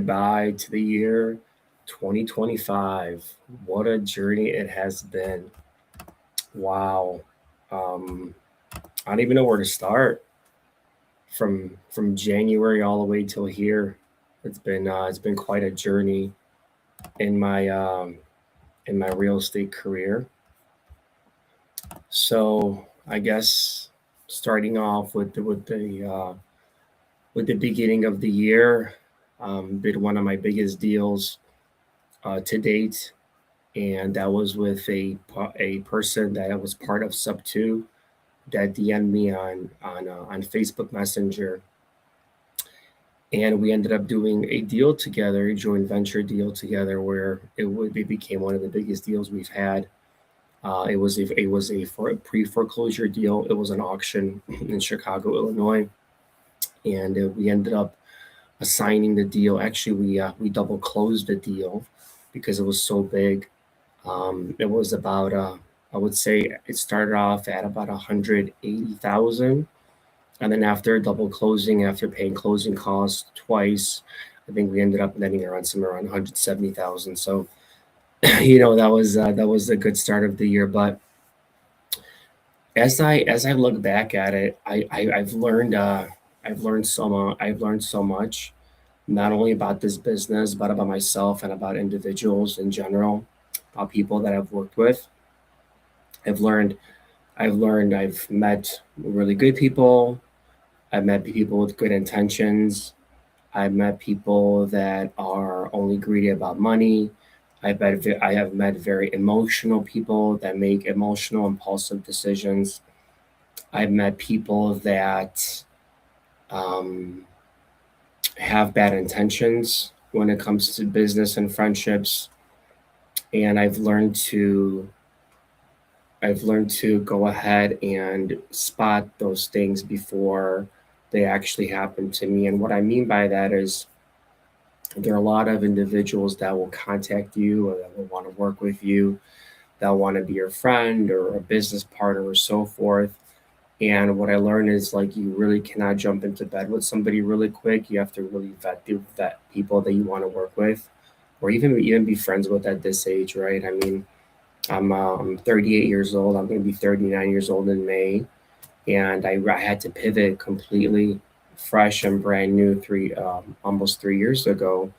goodbye to the year 2025. What a journey it has been. Wow. Um, I don't even know where to start from January all the way till here. It's been quite a journey in my real estate career. So I guess starting off with the beginning of the year, did one of my biggest deals to date, and that was with a person that was part of Sub Two that DM'd me on Facebook Messenger, and we ended up doing a deal together, a joint venture deal together, where it became one of the biggest deals we've had. It was a pre foreclosure deal. It was an auction in Chicago, Illinois, and we ended up assigning the deal. Actually, we double closed the deal because it was so big. It was about I would say it started off at about 180,000, and then after double closing, after paying closing costs twice, I think we ended up netting around somewhere around 170,000. So that was a good start of the year. But as I look back at it, I've learned so much, not only about this business, but about myself and about individuals in general, about people that I've worked with. I've learned, I've met really good people. I've met people with good intentions. I've met people that are only greedy about money. I have met very emotional people that make emotional, impulsive decisions. I've met people that um, have bad intentions when it comes to business and friendships, and I've learned to go ahead and spot those things before they actually happen to me. And what I mean by that is there are a lot of individuals that will contact you or that will want to work with you, that want to be your friend or a business partner or so forth. And what I learned is like you really cannot jump into bed with somebody really quick. You have to really vet people that you want to work with, or even be friends with at this age, right? I mean, I'm 38 years old. I'm going to be 39 years old in May, and I had to pivot completely, fresh and brand new, almost 3 years ago,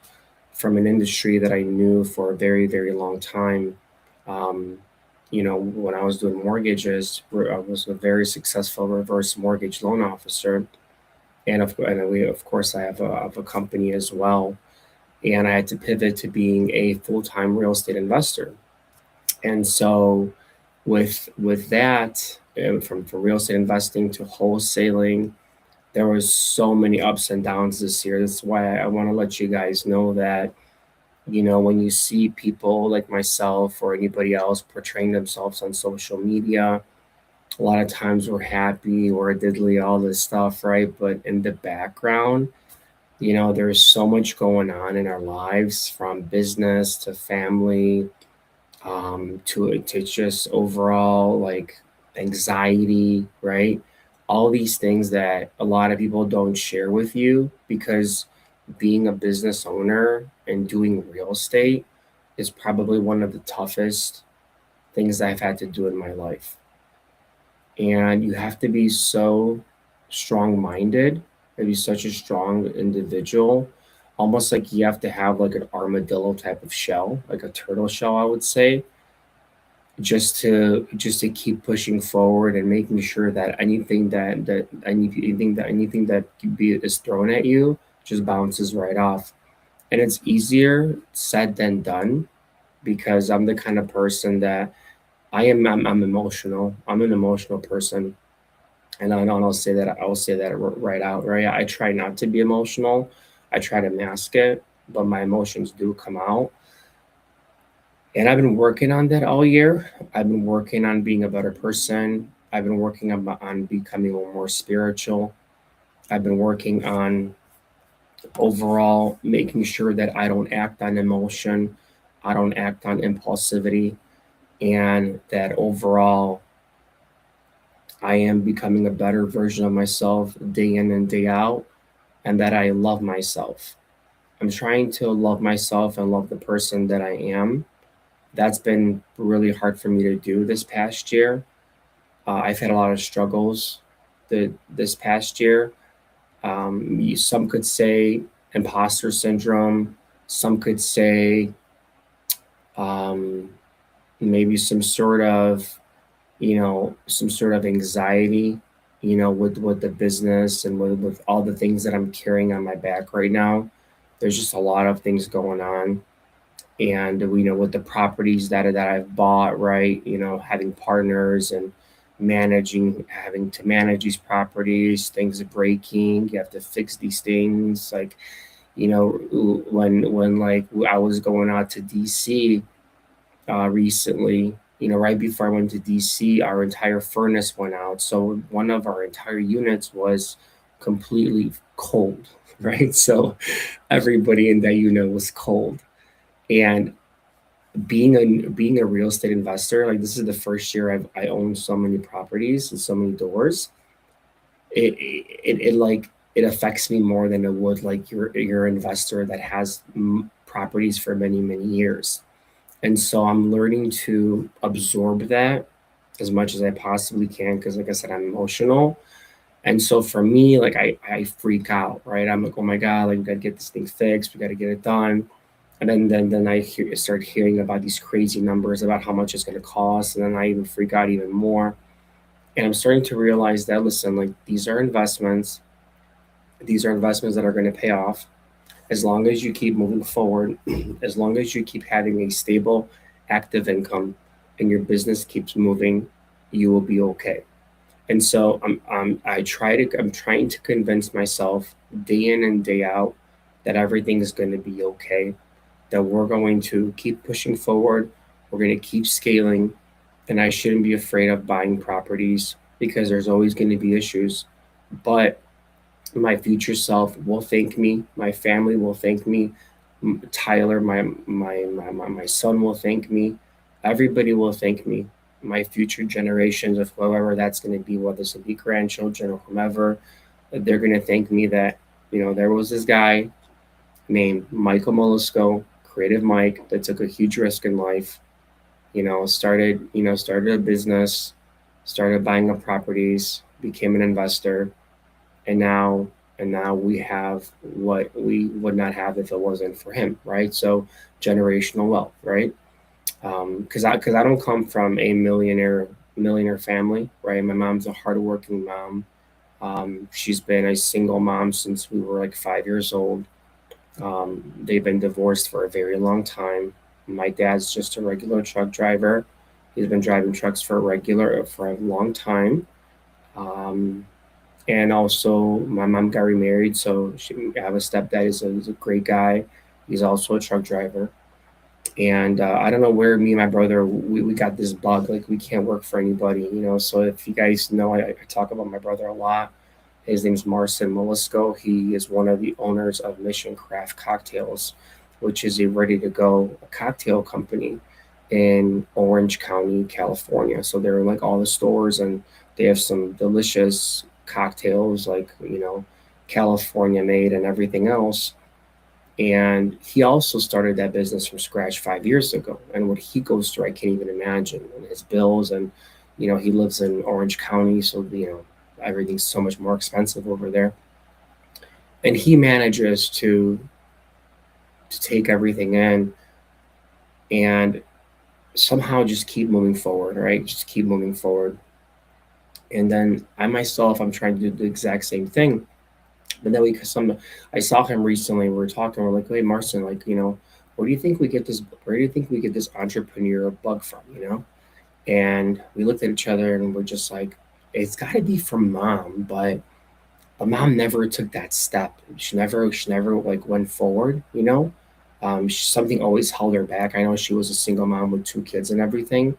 from an industry that I knew for a very very long time. Um, when I was doing mortgages, I was a very successful reverse mortgage loan officer, of course I have a company as well, and I had to pivot to being a full time real estate investor. And so with that, from real estate investing to wholesaling, there was so many ups and downs this year. That's why I want to let you guys know that when you see people like myself or anybody else portraying themselves on social media, a lot of times we're happy or diddly, all this stuff, right? But in the background, there's so much going on in our lives, from business to family, to just overall like anxiety, right? All these things that a lot of people don't share with you, because being a business owner and doing real estate is probably one of the toughest things I've had to do in my life. And you have to be so strong minded and be such a strong individual, almost like you have to have like an armadillo type of shell, like a turtle shell, I would say, just to keep pushing forward and making sure that anything that is thrown at you just bounces right off. And it's easier said than done, because I'm the kind of person that I'm emotional. I'm an emotional person, and I'll say that right out, right? I try not to be emotional. I try to mask it, but my emotions do come out. And I've been working on that all year. I've been working on being a better person. I've been working on becoming more spiritual. I've been working on overall making sure that I don't act on emotion, I don't act on impulsivity, and that overall I am becoming a better version of myself day in and day out, and that I love myself. I'm trying to love myself and love the person that I am. That's been really hard for me to do this past year. I've had a lot of struggles this past year. Some could say imposter syndrome. Some could say um, maybe some sort of anxiety, with the business and with all the things that I'm carrying on my back right now. There's just a lot of things going on. And, with the properties that I've bought, right, having partners and having to manage these properties, things are breaking, you have to fix these things. Like, when like I was going out to DC recently, right before I went to DC, our entire furnace went out. So one of our entire units was completely cold, right? So everybody in that unit was cold. And being a real estate investor, like this is the first year I own so many properties and so many doors. It like it affects me more than it would like your investor that has properties for many years. And so I'm learning to absorb that as much as I possibly can because, like I said, I'm emotional. And so for me, like I freak out, right? I'm like, oh my God, like we gotta get this thing fixed, we gotta get it done. And then start hearing about these crazy numbers about how much it's gonna cost, and then I even freak out even more. And I'm starting to realize that listen, like these are investments that are gonna pay off as long as you keep moving forward, as long as you keep having a stable, active income, and your business keeps moving, you will be okay. And so I'm trying to convince myself day in and day out that everything is going to be okay, that we're going to keep pushing forward, we're going to keep scaling, and I shouldn't be afraid of buying properties because there's always going to be issues. But my future self will thank me. My family will thank me. Tyler, my son will thank me. Everybody will thank me. My future generations of whoever that's going to be, whether it's be grandchildren or whomever, they're going to thank me that, there was this guy named Michael Molusco, Creative Mike, that took a huge risk in life, started a business, started buying up properties, became an investor, and now we have what we would not have if it wasn't for him, right? So generational wealth, right? Because I don't come from a millionaire family, right? My mom's a hardworking mom. She's been a single mom since we were like 5 years old. They've been divorced for a very long time. My dad's just a regular truck driver. He's been driving trucks for a long time. Um, and also my mom got remarried, so I have a stepdad. He's a great guy. He's also a truck driver. And I don't know where me and my brother we got this bug, like we can't work for anybody. So if you guys know, I talk about my brother a lot. His name's Marcin Molisco. He is one of the owners of Mission Craft Cocktails, which is a ready to go cocktail company in Orange County, California. So they're in like all the stores, and they have some delicious cocktails, like, California made and everything else. And he also started that business from scratch 5 years ago. And what he goes through, I can't even imagine. And his bills, and he lives in Orange County, so everything's so much more expensive over there. And he manages to take everything in and somehow just keep moving forward, right? Just keep moving forward. And then I'm trying to do the exact same thing. But then I saw him recently. We were talking. We're like, "Hey, Marcin, like, where do you think we get this entrepreneurial bug from? And we looked at each other and we're just like, it's got to be from mom, but mom never took that step. She never like went forward. Something always held her back. I know she was a single mom with two kids and everything,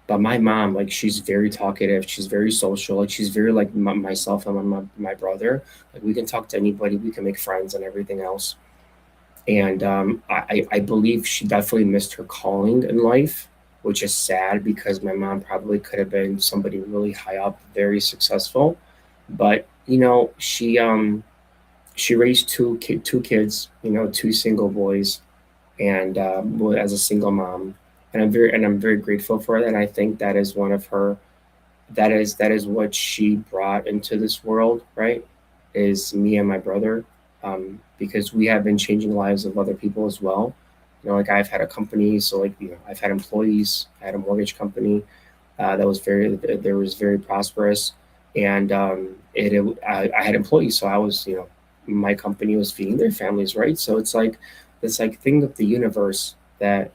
but my mom, like, she's very talkative. She's very social. Like, she's very like myself and my brother. Like, we can talk to anybody. We can make friends and everything else. And I believe she definitely missed her calling in life, which is sad because my mom probably could have been somebody really high up, very successful. But she She raised two kids, two single boys, and as a single mom, and I'm very grateful for that. And I think that is one of her that is what she brought into this world, right? Is me and my brother, because we have been changing the lives of other people as well. Like I've had a company, so like I've had employees. I had a mortgage company that was very prosperous, and I had employees, so I was my company was feeding their families, right? So it's like this like thing of the universe that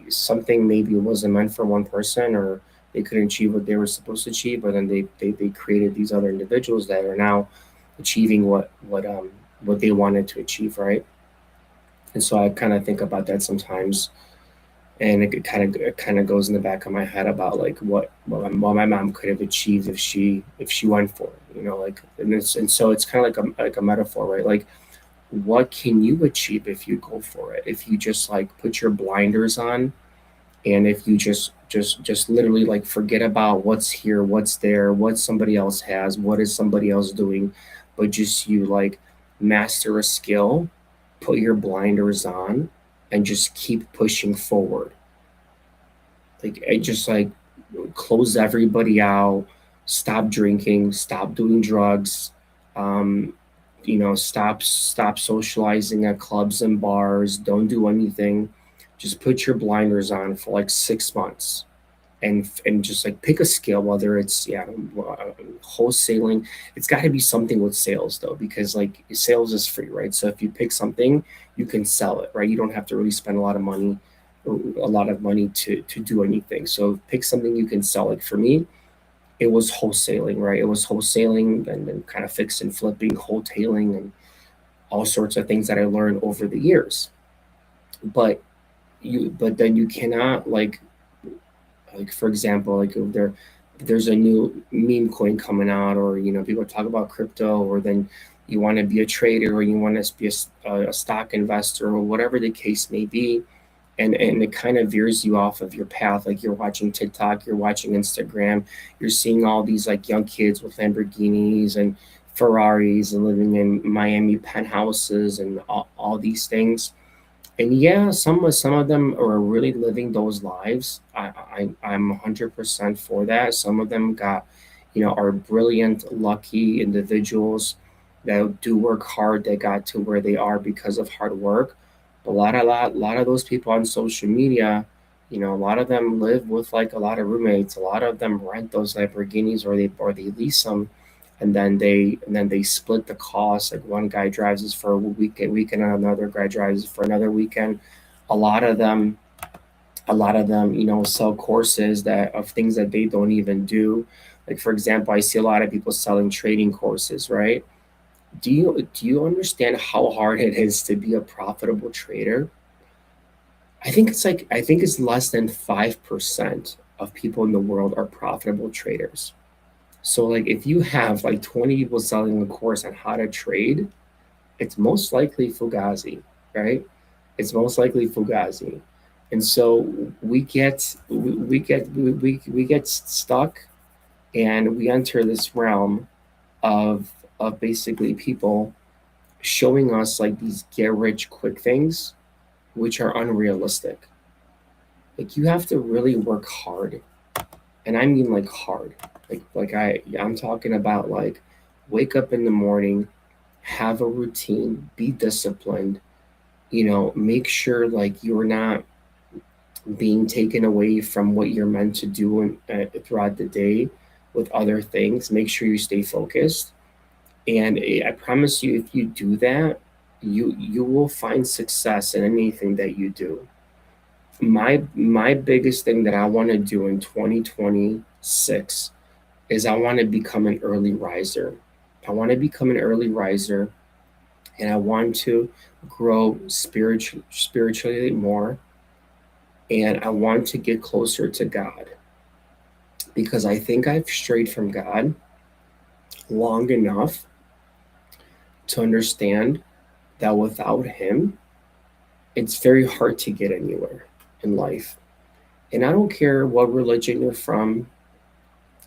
something maybe wasn't meant for one person, or they couldn't achieve what they were supposed to achieve, but then they created these other individuals that are now achieving what they wanted to achieve, right? And so I kind of think about that sometimes, and it kind of goes in the back of my head about like what my mom could have achieved if she went for it, like, and so it's kind of like a metaphor, right? Like, what can you achieve if you go for it, if you just like put your blinders on, and if you just literally like forget about what's here, what's there, what somebody else has, what is somebody else doing, but just you like master a skill, put your blinders on, and just keep pushing forward. Like I just like close everybody out, stop drinking, stop doing drugs, um, stop socializing at clubs and bars, don't do anything. Just put your blinders on for like 6 months, and just like pick a skill, whether it's wholesaling. It's got to be something with sales though, because like sales is free, right? So if you pick something, you can sell it, right? You don't have to really spend a lot of money to do anything. So pick something you can sell. Like for me, it was wholesaling, right? It was wholesaling, and then kind of fix and flipping, wholetailing, and all sorts of things that I learned over the years. But then you cannot like for example, like if there's a new meme coin coming out, or people talk about crypto, or then you want to be a trader, or you want to be a stock investor, or whatever the case may be, and it kind of veers you off of your path. Like you're watching TikTok, you're watching Instagram, you're seeing all these like young kids with Lamborghinis and Ferraris and living in Miami penthouses and all these things. And yeah, some of them are really living those lives. I'm 100% for that. Some of them are brilliant, lucky individuals that do work hard. That got to where they are because of hard work. But a lot of those people on social media, a lot of them live with like a lot of roommates. A lot of them rent those Lamborghinis, or they lease them, and then they split the cost. Like one guy drives us for a weekend, and another guy drives for another weekend. A lot of them, sell courses that of things that they don't even do. Like for example, I see a lot of people selling trading courses, right? Do you understand how hard it is to be a profitable trader? I think it's less than 5% of people in the world are profitable traders. So like if you have like 20 people selling a course on how to trade, it's most likely Fugazi, right? It's most likely Fugazi. And so we get stuck, and we enter this realm of basically people showing us like these get rich quick things, which are unrealistic. Like you have to really work hard, and I mean like hard. I'm talking about like wake up in the morning, have a routine, be disciplined, make sure like you're not being taken away from what you're meant to do throughout the day with other things. Make sure you stay focused, and I promise you, if you do that, you will find success in anything that you do. My biggest thing that I want to do in 2026 is I want to become an early riser. I want to become an early riser, and I want to grow spiritually more, and I want to get closer to God, because I think I've strayed from God long enough to understand that without Him, it's very hard to get anywhere in life. And I don't care what religion you're from,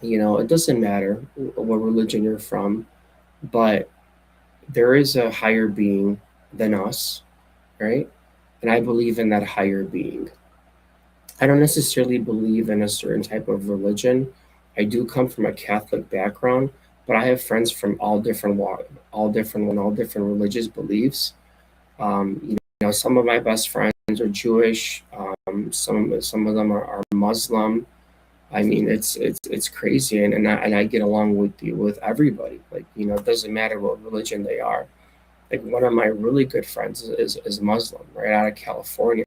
it doesn't matter what religion you're from, but there is a higher being than us, right? And I believe in that higher being. I don't necessarily believe in a certain type of religion. I do come from a Catholic background, but I have friends from all different religious beliefs. Some of my best friends are Jewish. Some of them are Muslim. I mean, it's crazy, and I get along with everybody. Like, it doesn't matter what religion they are. Like, one of my really good friends is Muslim, right out of California,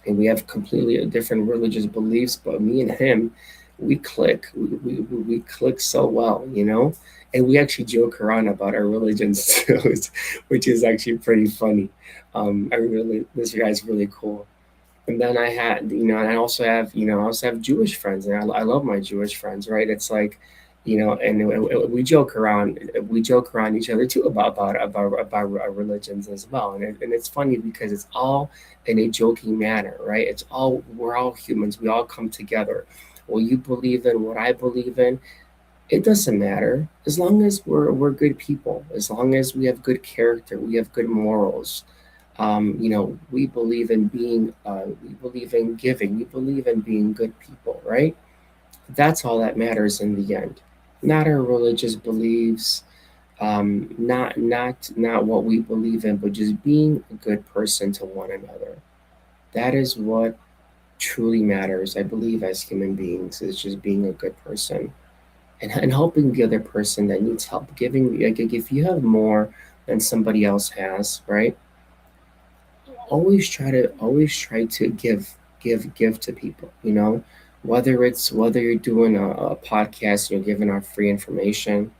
and we have completely different religious beliefs. But me and him, we click. We click so well. And we actually joke around about our religions too, which is actually pretty funny. This guy's really cool. And then and I also have Jewish friends, and I love my Jewish friends, right? It's like, and we joke around each other too about our religions as well, and it's funny because it's all in a joking manner, right? We're all humans, we all come together. What you believe in, what I believe in, it doesn't matter as long as we're good people, as long as we have good character, we have good morals. We believe in giving, we believe in being good people, right? That's all that matters in the end. Not our religious beliefs, not what we believe in, but just being a good person to one another. That is what truly matters, I believe, as human beings, is just being a good person and helping the other person that needs help. Giving, like, if you have more than somebody else has, right? Always try to give to people. Whether you're doing a podcast, you're giving out free information,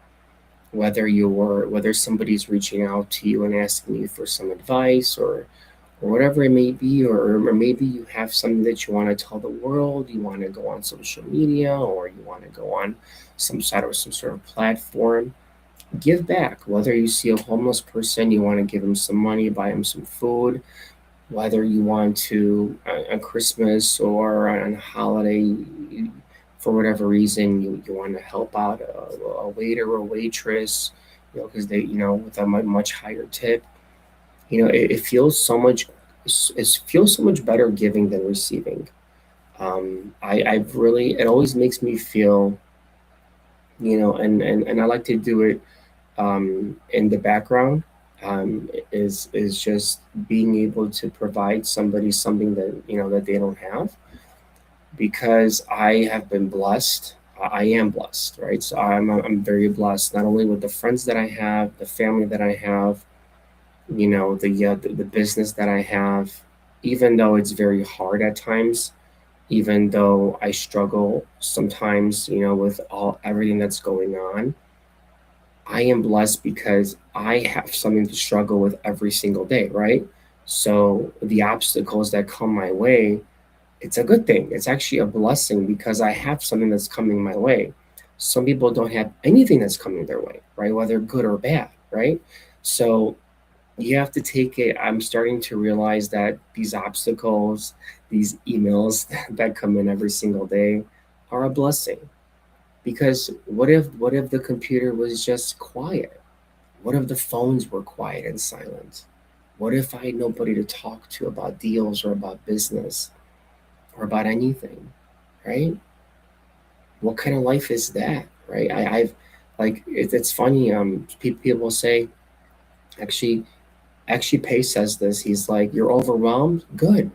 whether somebody's reaching out to you and asking you for some advice, or whatever it may be, or maybe you have something that you want to tell the world, you want to go on social media, or you want to go on some sort of platform. Give back. Whether you see a homeless person, you want to give him some money, buy him some food. Whether you want to, on Christmas or on a holiday, for whatever reason, you want to help out a waiter or waitress, because with a much higher tip. It feels so much, it feels so much better giving than receiving. I've really, it always makes me feel, and I like to do it in the background, is just being able to provide somebody something that they don't have, because I have been blessed. I am blessed, right? So I'm very blessed, not only with the friends that I have, the family that I have, the business that I have, even though it's very hard at times, even though I struggle sometimes, with everything that's going on. I am blessed because I have something to struggle with every single day, right? So the obstacles that come my way, it's a good thing. It's actually a blessing because I have something that's coming my way. Some people don't have anything that's coming their way, right? Whether good or bad, right? So you have to take it. I'm starting to realize that these obstacles, these emails that come in every single day are a blessing. Because what if the computer was just quiet? What if the phones were quiet and silent? What if I had nobody to talk to about deals or about business or about anything, right? What kind of life is that, right? I've like it's funny. People say, actually, Pace says this. He's like, "You're overwhelmed. Good.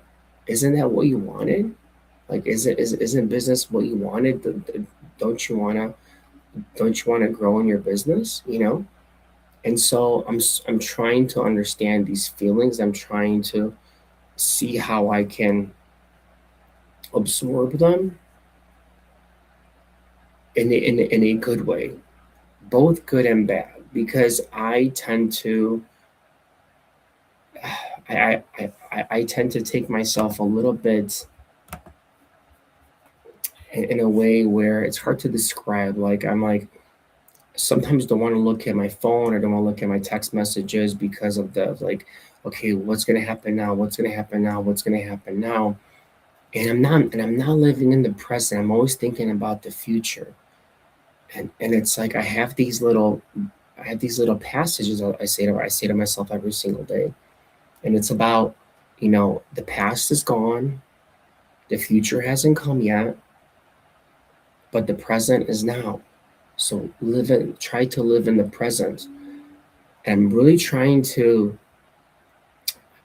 Isn't that what you wanted? Like, isn't business what you wanted? Don't you wanna don't you wanna grow in your business? And so I'm trying to understand these feelings. I'm trying to see how I can absorb them in a good way, both good and bad, because I tend to I tend to take myself a little bit in a way where it's hard to describe. Like, I'm like, sometimes don't want to look at my phone, or don't want to look at my text messages because of the, like, okay, what's gonna happen now? What's gonna happen now? What's gonna happen now? And I'm not living in the present. I'm always thinking about the future. And it's like, I have these little passages I say to myself every single day, and it's about, the past is gone, the future hasn't come yet, but the present is now. So try to live in the present. And I'm really trying to,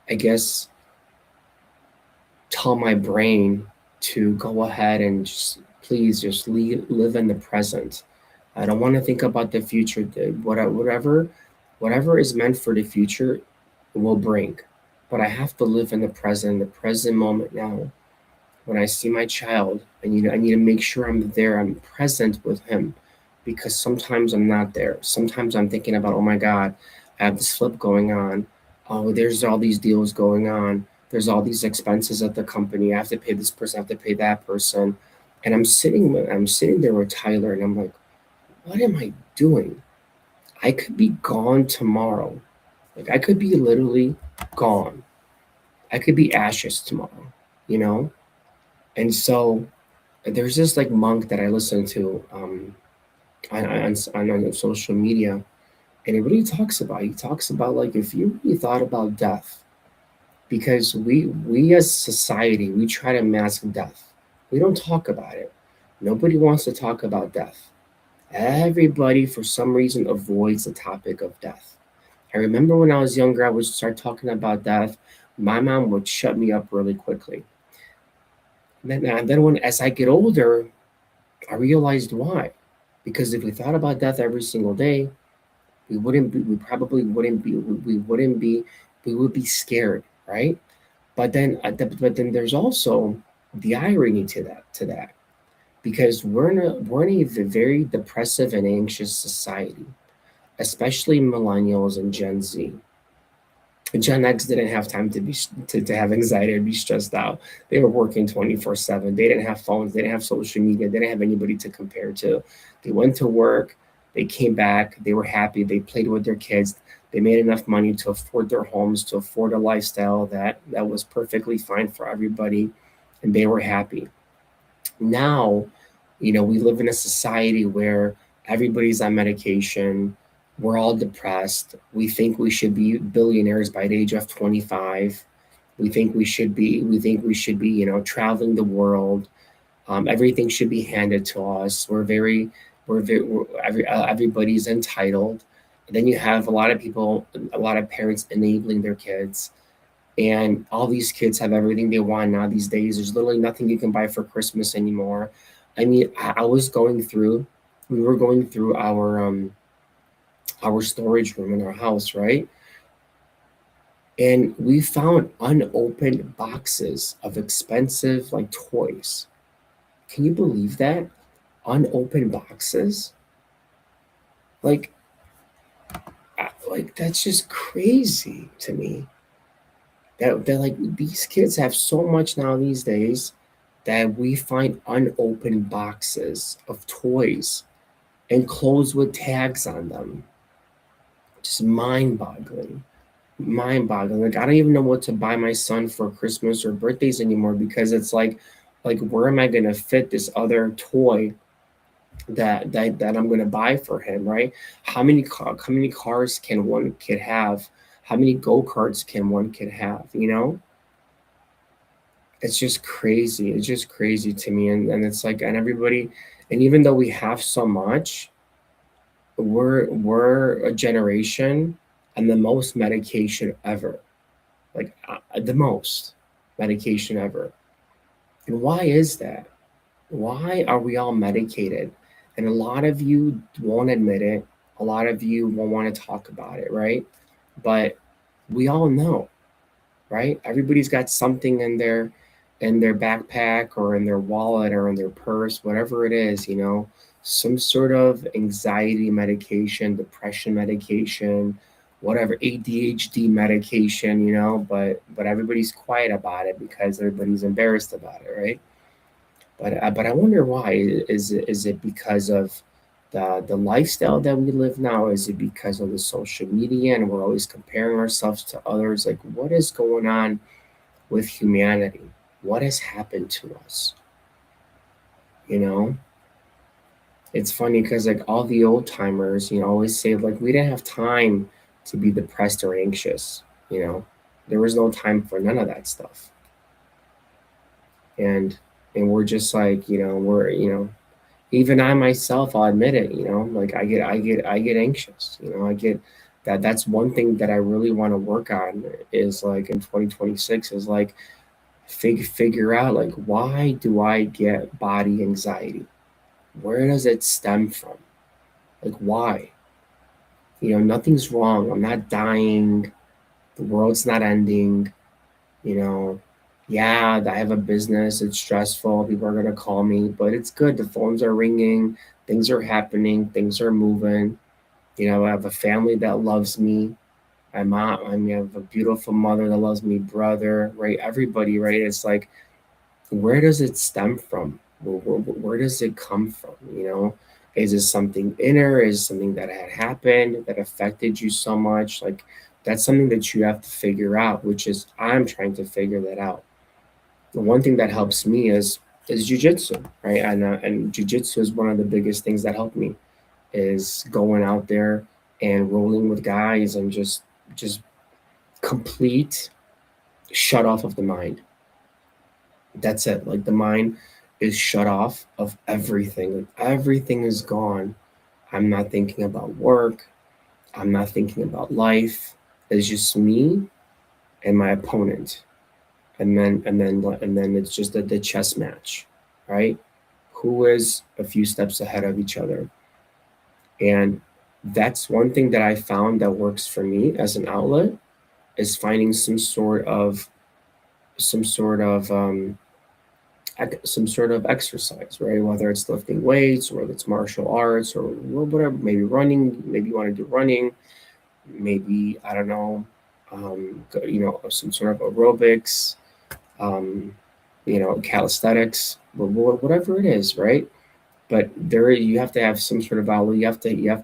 I guess, tell my brain to go ahead and just please just live in the present. I don't want to think about the future. Whatever is meant for the future will bring, but I have to live in the present moment now. When I see my child, I need to make sure I'm there. I'm present with him, because sometimes I'm not there. Sometimes I'm thinking about, oh my God, I have this flip going on. Oh, there's all these deals going on. There's all these expenses at the company. I have to pay this person. I have to pay that person. And I'm sitting there with Tyler, and I'm like, what am I doing? I could be gone tomorrow. Like, I could be literally gone. I could be ashes tomorrow. You know. And so there's this like monk that I listen to on social media, and he talks about like, if you really thought about death, because we as society, we try to mask death. We don't talk about it. Nobody wants to talk about death. Everybody for some reason avoids the topic of death. I remember when I was younger, I would start talking about death. My mom would shut me up really quickly. And then when as I get older, I realized why. Because if we thought about death every single day, we probably wouldn't be, we wouldn't be, we would be scared, right? But then there's also the irony to that, because we're in a very depressive and anxious society, especially millennials and Gen Z. Gen X didn't have time to have anxiety or be stressed out. They were working 24/7. They didn't have phones. They didn't have social media. They didn't have anybody to compare to. They went to work. They came back. They were happy. They played with their kids. They made enough money to afford their homes, to afford a lifestyle that was perfectly fine for everybody, and they were happy. Now, we live in a society where everybody's on medication. We're all depressed. We think we should be billionaires by the age of 25. We think we should be traveling the world. Everything should be handed to us. Everybody's entitled. And then you have a lot of people, a lot of parents enabling their kids, and all these kids have everything they want now these days. There's literally nothing you can buy for Christmas anymore. I mean, I was going through, we were going through our storage room in our house, right? And we found unopened boxes of expensive like toys. Can you believe that? Unopened boxes? Like, like that's just crazy to me. That like these kids have so much now these days that we find unopened boxes of toys and clothes with tags on them. Just mind-boggling. Mind-boggling. Like, I don't even know what to buy my son for Christmas or birthdays anymore, because it's like where am I gonna fit this other toy that I'm gonna buy for him, right? How many cars can one kid have? How many go-karts can one kid have? It's just crazy. It's just crazy to me. And it's like, and everybody, and even though we have so much, we're a generation and the most medication ever. Like, the most medication ever. And why is that? Why are we all medicated? And a lot of you won't admit it. A lot of you won't want to talk about it, right? But we all know, right? Everybody's got something in their backpack or in their wallet or in their purse, whatever it is, some sort of anxiety medication, depression medication, whatever, ADHD medication, but everybody's quiet about it because everybody's embarrassed about it, right? But I wonder why. Is it because of the lifestyle that we live now? Is it because of the social media and we're always comparing ourselves to others? Like, what is going on with humanity? What has happened to us? You know? It's funny because like all the old timers, always say like we didn't have time to be depressed or anxious. You know, there was no time for none of that stuff. And we're just like, we're even I myself, I'll admit it. Like I get anxious. I get that. That's one thing that I really want to work on is like in 2026 is like figure out like why do I get body anxiety? Where does it stem from? Like why? Nothing's wrong. I'm not dying. The world's not ending. You know, yeah, I have a business. It's stressful. People are gonna call me, but it's good. The phones are ringing. Things are happening. Things are moving. I have a family that loves me. I have a beautiful mother that loves me, brother, right? Everybody, right? It's like, where does it stem from? Where does it come from? Is it something inner? Is it something that had happened that affected you so much? Like, that's something that you have to figure out, which is I'm trying to figure that out. The one thing that helps me is jujitsu, right? And jujitsu is one of the biggest things that helped me is going out there and rolling with guys and just complete shut off of the mind. That's it. Like the mind is shut off of everything. Like everything is gone. I'm not thinking about work. I'm not thinking about life. It's just me and my opponent. And then it's just the chess match, right? Who is a few steps ahead of each other. And that's one thing that I found that works for me as an outlet is finding some sort of exercise, right? Whether it's lifting weights, or whether it's martial arts, or whatever. Maybe running. Maybe you want to do running. Maybe I don't know. Some sort of aerobics. Um, calisthenics, whatever it is, right? But there you have to have some sort of outlet. You have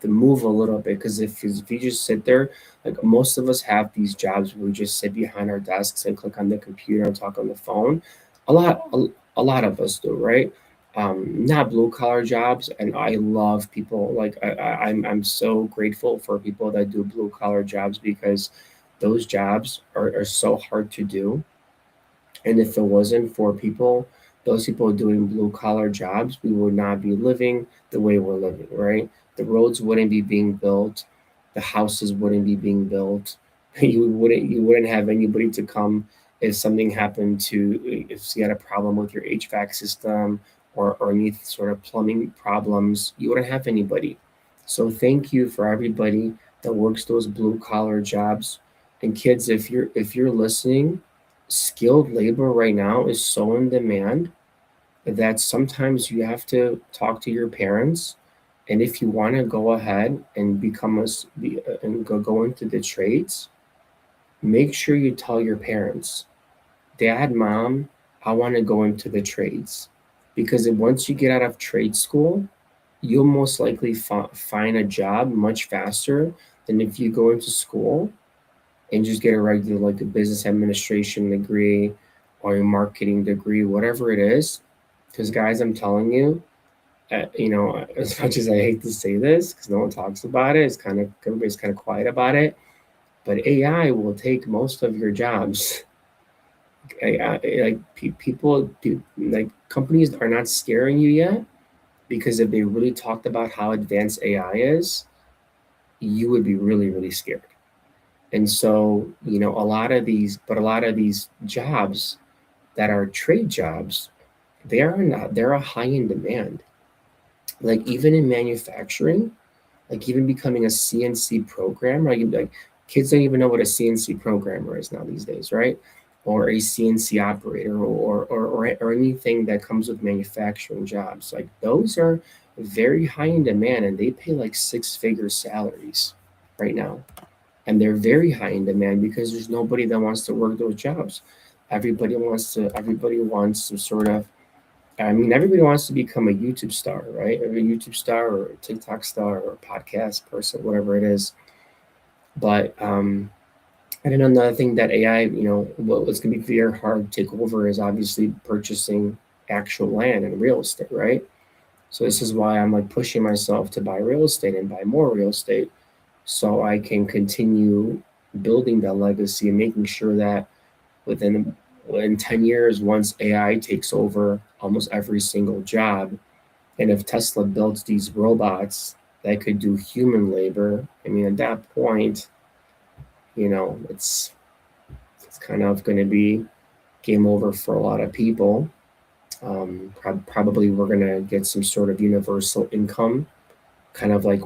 to move a little bit because if you just sit there, like most of us have these jobs where we just sit behind our desks and click on the computer and talk on the phone. A lot of us do, right? Not blue collar jobs, and I love people like I'm so grateful for people that do blue collar jobs because those jobs are so hard to do, and if it wasn't for those people doing blue collar jobs, we would not be living the way we're living, right? The roads wouldn't be being built, the houses wouldn't be being built. You wouldn't have anybody to come if something happened to if you had a problem with your HVAC system or any sort of plumbing problems, you wouldn't have anybody. So thank you for everybody that works those blue collar jobs. And kids, if you're listening, skilled labor right now is so in demand that sometimes you have to talk to your parents, and if you want to go ahead and and go into the trades, make sure you tell your parents, dad, mom, I want to go into the trades, because once you get out of trade school, you'll most likely find a job much faster than if you go into school and just get a regular like a business administration degree or a marketing degree, whatever it is. Because guys, I'm telling you, as much as I hate to say this, because no one talks about it, it's kind of everybody's kind of quiet about it. But AI will take most of your jobs. Like like companies are not scaring you yet because if they really talked about how advanced AI is, you would be really really scared. And so, a lot of these jobs that are trade jobs, they're a high in demand. Like even in manufacturing, like even becoming a CNC programmer, like kids don't even know what a CNC programmer is now these days, right? Or a CNC operator or anything that comes with manufacturing jobs. Like those are very high in demand and they pay like six-figure salaries right now, and they're very high in demand because there's nobody that wants to work those jobs. Everybody wants to sort of, I mean, everybody wants to become a YouTube star, right? A YouTube star or a TikTok star or a podcast person, whatever it is. But and then another thing that AI, what's going to be very hard to take over is obviously purchasing actual land and real estate, right? So this is why I'm like pushing myself to buy real estate and buy more real estate so I can continue building that legacy and making sure that within in 10 years, once AI takes over almost every single job, and if Tesla builds these robots that could do human labor, I mean, at that point, it's kind of going to be game over for a lot of people. Probably we're going to get some sort of universal income, kind of like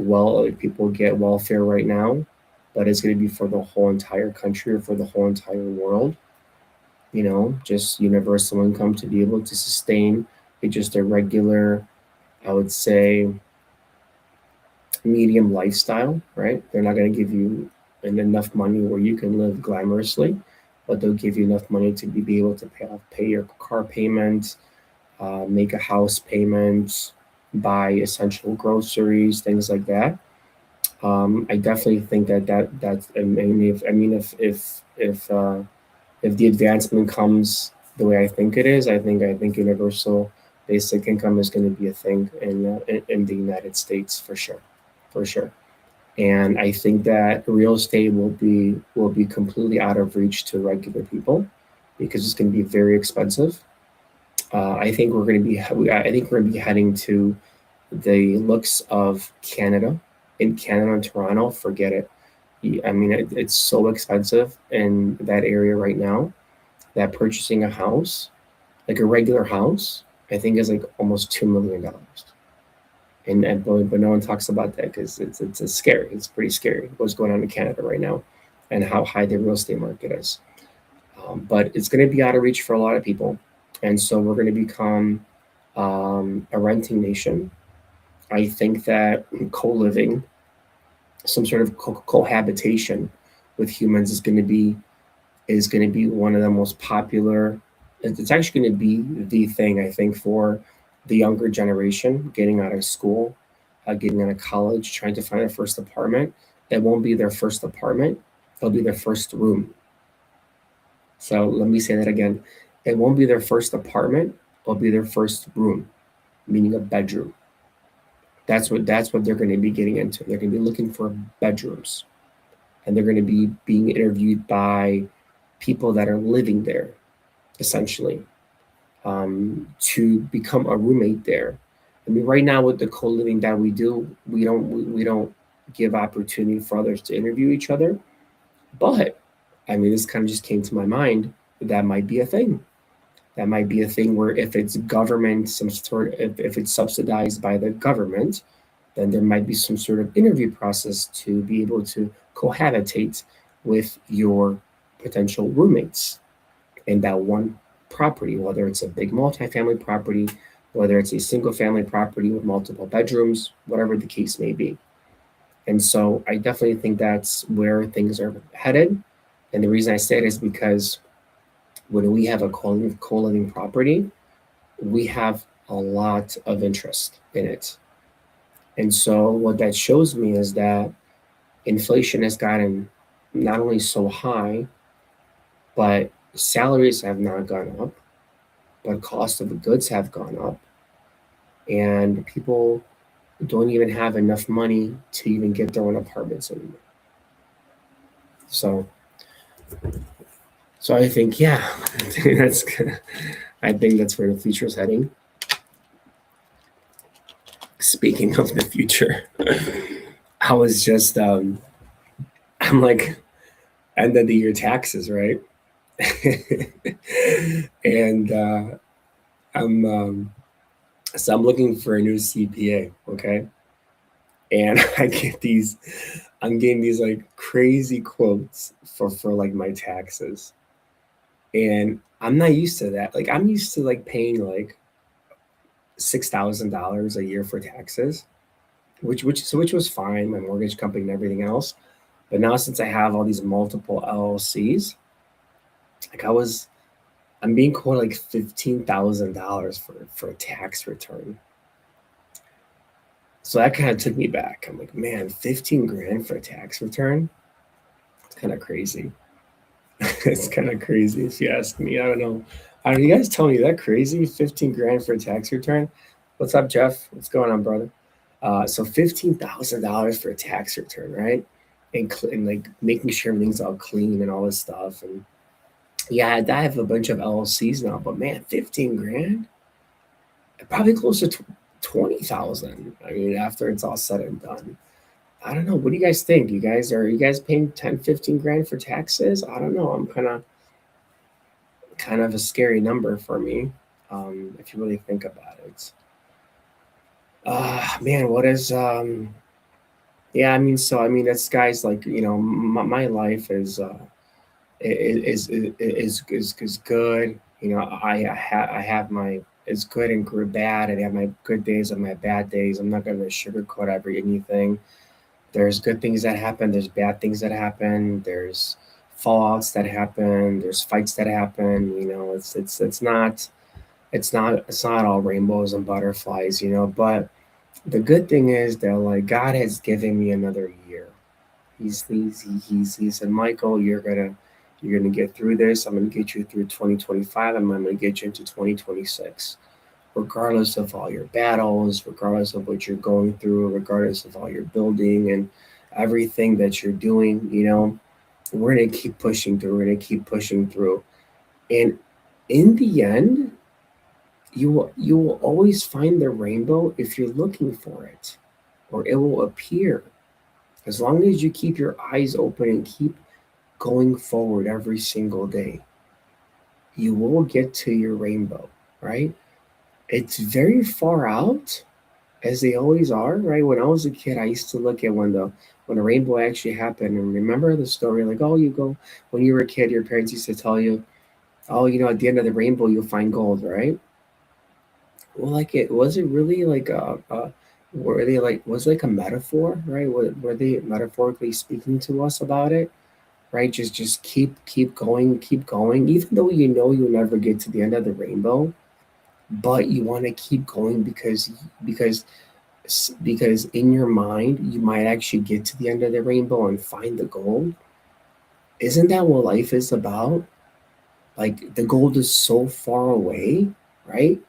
people get welfare right now, but it's going to be for the whole entire country or for the whole entire world. Just universal income to be able to sustain just a regular, I would say, medium lifestyle, right? They're not going to give you enough money where you can live glamorously, but they'll give you enough money to be able to pay your car payment, make a house payment, buy essential groceries, things like that. I definitely think that's. I mean, if the advancement comes the way I think it is, I think universal basic income is going to be a thing in the United States for sure. And I think that real estate will be completely out of reach to regular people because it's going to be very expensive. I think we're going to be heading to the looks of Canada. In Canada and Toronto, forget it. I mean, it's so expensive in that area right now that purchasing a house, like a regular house, I think is like almost $2 million. But no one talks about that because it's scary. It's pretty scary what's going on in Canada right now, and how high the real estate market is. But it's going to be out of reach for a lot of people, and so we're going to become a renting nation. I think that co-living, some sort of cohabitation with humans is going to be one of the most popular. It's actually going to be the thing I think for the younger generation getting out of school, getting out of college, trying to find their first apartment. It won't be their first apartment; it'll be their first room. So let me say that again. It won't be their first apartment; it'll be their first room, meaning a bedroom. That's what they're going to be getting into. They're going to be looking for bedrooms, and they're going to be being interviewed by people that are living there, essentially, to become a roommate there. I mean, right now with the co-living that we do, we don't give opportunity for others to interview each other. But I mean, this kind of just came to my mind. That might be a thing. That might be a thing where if it's government, some sort, if it's subsidized by the government, then there might be some sort of interview process to be able to cohabitate with your potential roommates in that one property, whether it's a big multifamily property, whether it's a single family property with multiple bedrooms, whatever the case may be. And so I definitely think that's where things are headed. And the reason I say it is because when we have a co-living property, we have a lot of interest in it. And so what that shows me is that inflation has gotten not only so high, but salaries have not gone up, but cost of the goods have gone up, and people don't even have enough money to even get their own apartments anymore. So, so I think, yeah, that's I think that's where the future is heading. Speaking of the future, I was just I'm like end of the year taxes, right? And I'm so I'm looking for a new CPA, okay? And I'm getting these like crazy quotes for like my taxes. And I'm not used to that. Like I'm used to like paying like $6,000 a year for taxes, which was fine, my mortgage company and everything else. But now since I have all these multiple LLCs, like I'm being quoted like $15,000 for a tax return. So that kind of took me back. I'm like, man, 15 grand for a tax return? It's kind of crazy. It's kind of crazy if you ask me. I don't know. You guys tell me, is that crazy? 15 grand for a tax return? What's up, Jeff? What's going on, brother? So $15,000 for a tax return, right? And like making sure everything's all clean and all this stuff. And yeah, I have a bunch of LLCs now, but man, 15 grand, probably close to 20,000. I mean, after it's all said and done. I don't know. What do you guys think? Are you guys paying 10, 15 grand for taxes? I don't know. I'm kind of a scary number for me. If you really think about it. Man, what is yeah, I mean, so I mean, that's guys like my life is good. I have my it's good and good bad. I have my good days and my bad days. I'm not gonna sugarcoat anything. There's good things that happen. There's bad things that happen. There's fallouts that happen. There's fights that happen. It's not all rainbows and butterflies. But the good thing is that like God has given me another year. He said, Michael, you're gonna get through this. I'm gonna get you through 2025. I'm gonna get you into 2026. Regardless of all your battles, regardless of what you're going through, regardless of all your building and everything that you're doing, we're gonna keep pushing through. We're gonna keep pushing through. And in the end, you will always find the rainbow if you're looking for it, or it will appear. As long as you keep your eyes open and keep going forward every single day, you will get to your rainbow, right? It's very far out, as they always are, right? When I was a kid, I used to look at when a rainbow actually happened and remember the story, like, oh, you go when you were a kid, your parents used to tell you, oh, at the end of the rainbow, you'll find gold, right? Well, like it was it really like were they like was it like a metaphor, right? Were they metaphorically speaking to us about it? Right? Just keep going, even though you'll never get to the end of the rainbow, but you want to keep going because because in your mind you might actually get to the end of the rainbow and find the gold. Isn't that what life is about? Like the gold is so far away, right?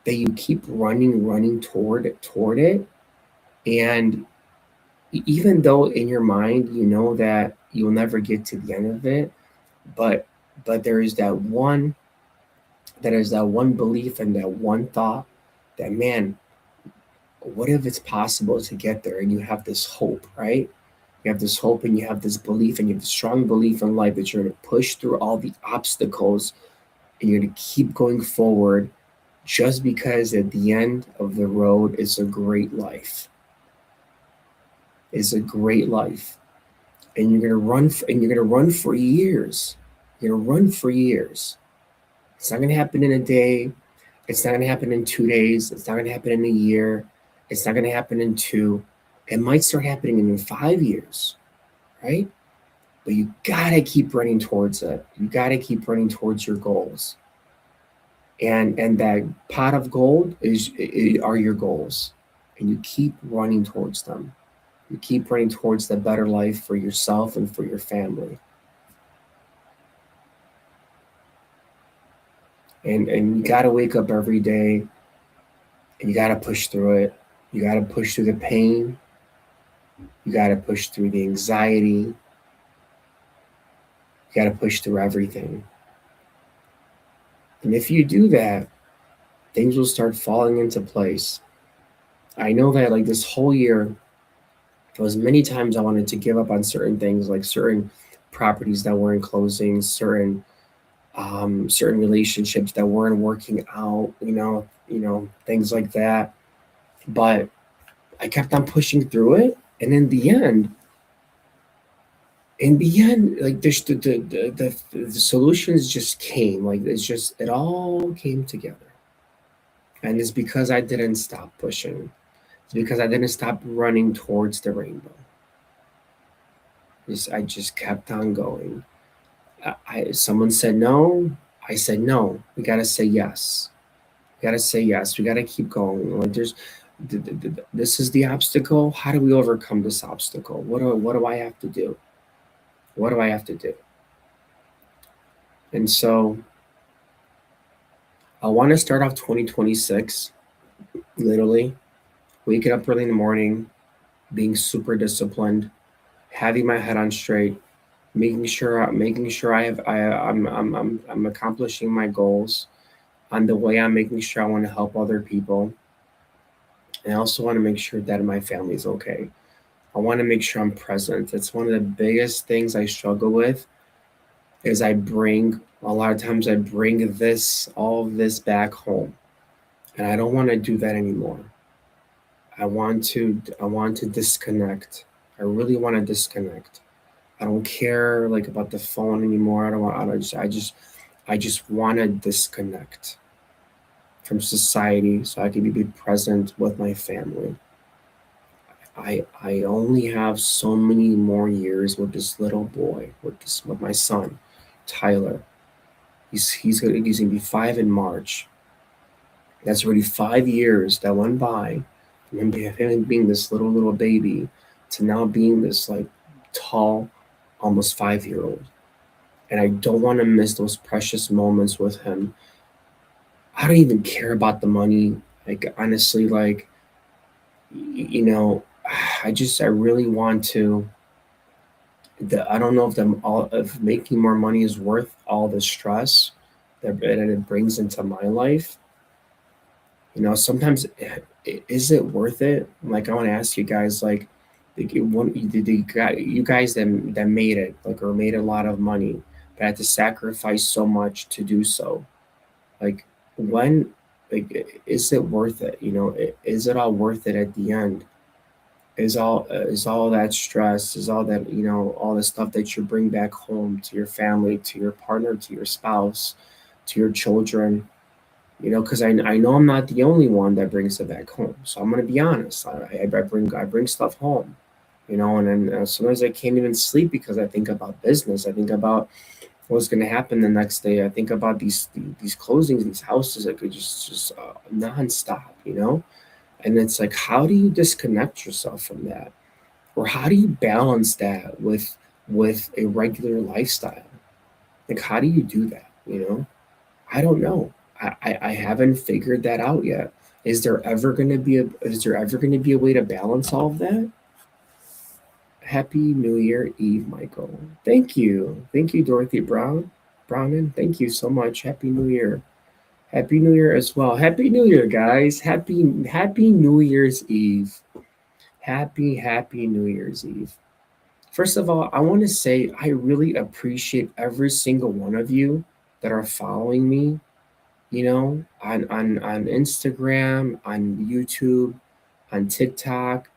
That you keep running toward it, and even though in your mind you know that you'll never get to the end of it, but there is that one belief and that one thought that, man, what if it's possible to get there? And you have this hope, right? You have this hope and you have this belief and you have a strong belief in life that you're going to push through all the obstacles and you're going to keep going forward, just because at the end of the road is a great life. Is a great life. And you're going to run for years. You're going to run for years. It's not going to happen in a day. It's not going to happen in 2 days. It's not going to happen in a year. It's not going to happen in two. It might start happening in 5 years, right? But you got to keep running towards it. You got to keep running towards your goals. And that pot of gold are your goals. And you keep running towards them. You keep running towards the better life for yourself and for your family. And you got to wake up every day and you got to push through it. You got to push through the pain. You got to push through the anxiety. You got to push through everything. And if you do that, things will start falling into place. I know that like this whole year, there was many times I wanted to give up on certain things, like certain properties that weren't closing, certain relationships that weren't working out, things like that. But I kept on pushing through it, and in the end, like the solutions just came. Like it all came together, and it's because I didn't stop pushing. It's because I didn't stop running towards the rainbow. I just kept on going. Someone said no. I said no. We gotta say yes. We gotta say yes. We gotta keep going. Like this is the obstacle. How do we overcome this obstacle? What do I have to do? What do I have to do? And so I want to start off 2026 Literally, waking up early in the morning, being super disciplined, having my head on straight, making sure I'm accomplishing my goals. On the way, I'm making sure I want to help other people, and I also want to make sure that my family is okay. I want to make sure I'm present. It's one of the biggest things I struggle with is I bring a lot of times I bring this all of this back home, and I don't want to do that anymore. I want to disconnect. I really want to disconnect. I don't care like about the phone anymore. I just want to disconnect from society so I can be present with my family. I only have so many more years with this little boy, with my son, Tyler. He's gonna be 5 in March. That's already 5 years that went by from him being this little baby to now being this like tall, almost 5 year old. And I don't want to miss those precious moments with him. I don't even care about the money. Like honestly, like you know, I really want to. I don't know if making more money is worth all the stress that it brings into my life. Sometimes is it worth it? Like I want to ask you guys, like, you guys that made it, like, or made a lot of money, but had to sacrifice so much to do so. Like, when, is it worth it? Is it all worth it at the end? Is all that stress, is all that all the stuff that you bring back home to your family, to your partner, to your spouse, to your children? Because I know I'm not the only one that brings it back home. So I'm gonna be honest. I bring stuff home, and then sometimes I can't even sleep because I think about business. I think about what's gonna happen the next day. I think about these closings, these houses that could just nonstop, And it's like, how do you disconnect yourself from that, or how do you balance that with a regular lifestyle? Like, how do you do that? I don't know. I haven't figured that out yet. Is there ever gonna be a way to balance all of that? Happy New Year Eve, Michael. Thank you. Thank you, Dorothy Brownon. Thank you so much. Happy New Year. Happy New Year as well. Happy New Year, guys. Happy New Year's Eve. Happy New Year's Eve. First of all, I want to say I really appreciate every single one of you that are following me, on Instagram, on YouTube, on TikTok.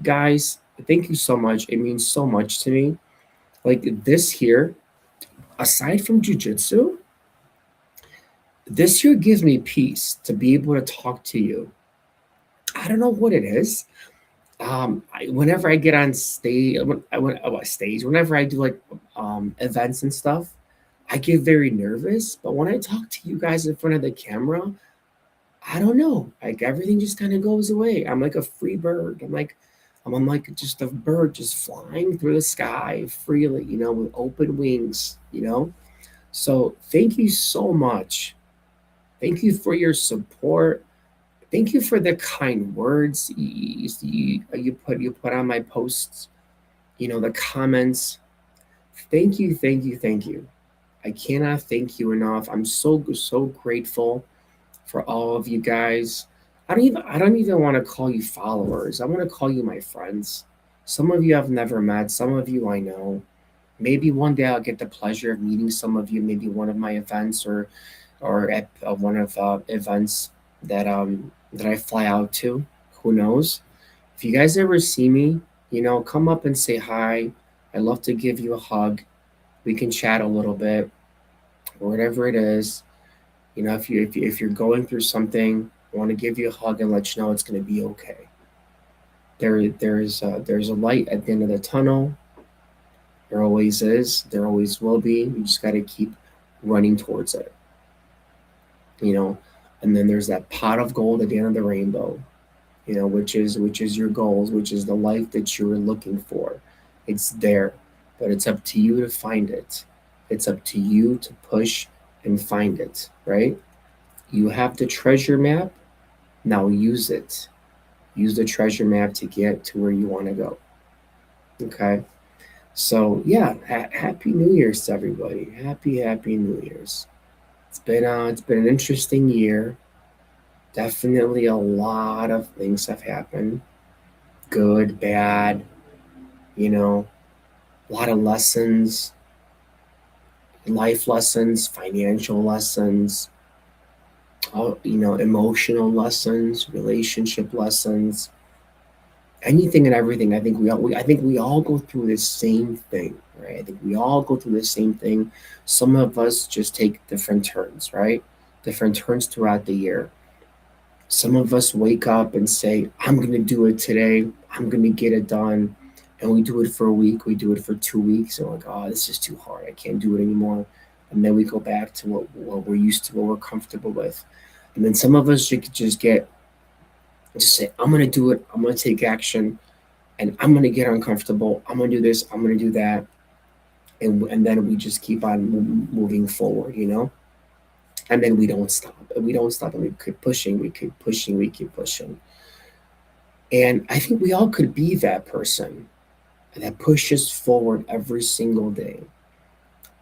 Guys, thank you so much. It means so much to me. Like this here, aside from jujitsu, this year gives me peace to be able to talk to you. I don't know what it is. Whenever I get on stage, whenever I do like events and stuff, I get very nervous. But when I talk to you guys in front of the camera, I don't know. Like everything just kind of goes away. I'm like a free bird. I'm like just a bird just flying through the sky freely, with open wings. So thank you so much. Thank you for your support. Thank you for the kind words you put on my posts. The comments. Thank you, thank you, thank you. I cannot thank you enough. I'm so grateful for all of you guys. I don't even want to call you followers. I want to call you my friends. Some of you I've never met, some of you I know. Maybe one day I'll get the pleasure of meeting some of you, maybe one of my events or at one of events that that I fly out to. Who knows? If you guys ever see me, come up and say hi. I'd love to give you a hug. We can chat a little bit or whatever it is. If you're going through something, I want to give you a hug and let you know it's going to be okay. There's a light at the end of the tunnel. There always is. There always will be. You just got to keep running towards it. You know, and then there's that pot of gold at the end of the rainbow. Which is your goals, which is the life that you're looking for. It's there, but it's up to you to find it. It's up to you to push and find it. Right? You have the treasure map. Now use it. Use the treasure map to get to where you want to go. Okay. So yeah, happy New Year's to everybody. Happy New Year's. It's been an interesting year. Definitely a lot of things have happened. Good, bad, you know, a lot of lessons, life lessons, financial lessons, emotional lessons, relationship lessons, anything and everything. I think we all go through the same thing, right? I think we all go through the same thing. Some of us just take different turns, right? Different turns throughout the year. Some of us wake up and say, I'm going to do it today. I'm going to get it done. And we do it for a week. We do it for 2 weeks. And we're like, oh, this is too hard. I can't do it anymore. And then we go back to what we're used to, what we're comfortable with. And then some of us just just say, I'm going to do it. I'm going to take action and I'm going to get uncomfortable. I'm going to do this. I'm going to do that. And then we just keep on moving forward. And then we don't stop. And we don't stop. And we keep pushing. We keep pushing. We keep pushing. And I think we all could be that person that pushes forward every single day.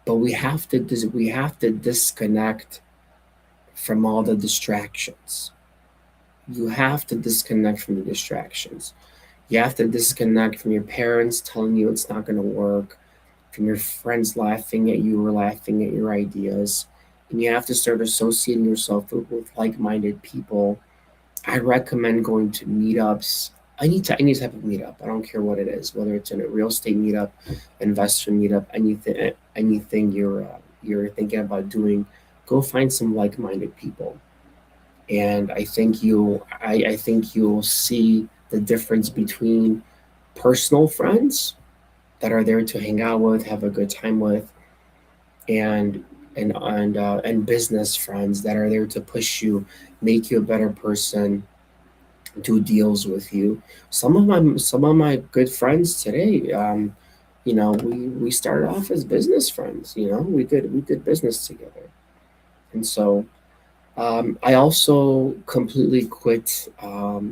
But we have to disconnect from all the distractions. You have to disconnect from the distractions. You have to disconnect from your parents telling you it's not going to work, from your friends laughing at you or laughing at your ideas. And you have to start associating yourself with like-minded people. I recommend going to meetups. Any type of meetup. I don't care what it is, whether it's in a real estate meetup, investor meetup, anything you're thinking about doing. Go find some like-minded people, and I think you'll see the difference between personal friends that are there to hang out with, have a good time with, and and business friends that are there to push you, make you a better person, do deals with you. Some of my good friends today, we started off as business friends. We did business together, and so I also completely quit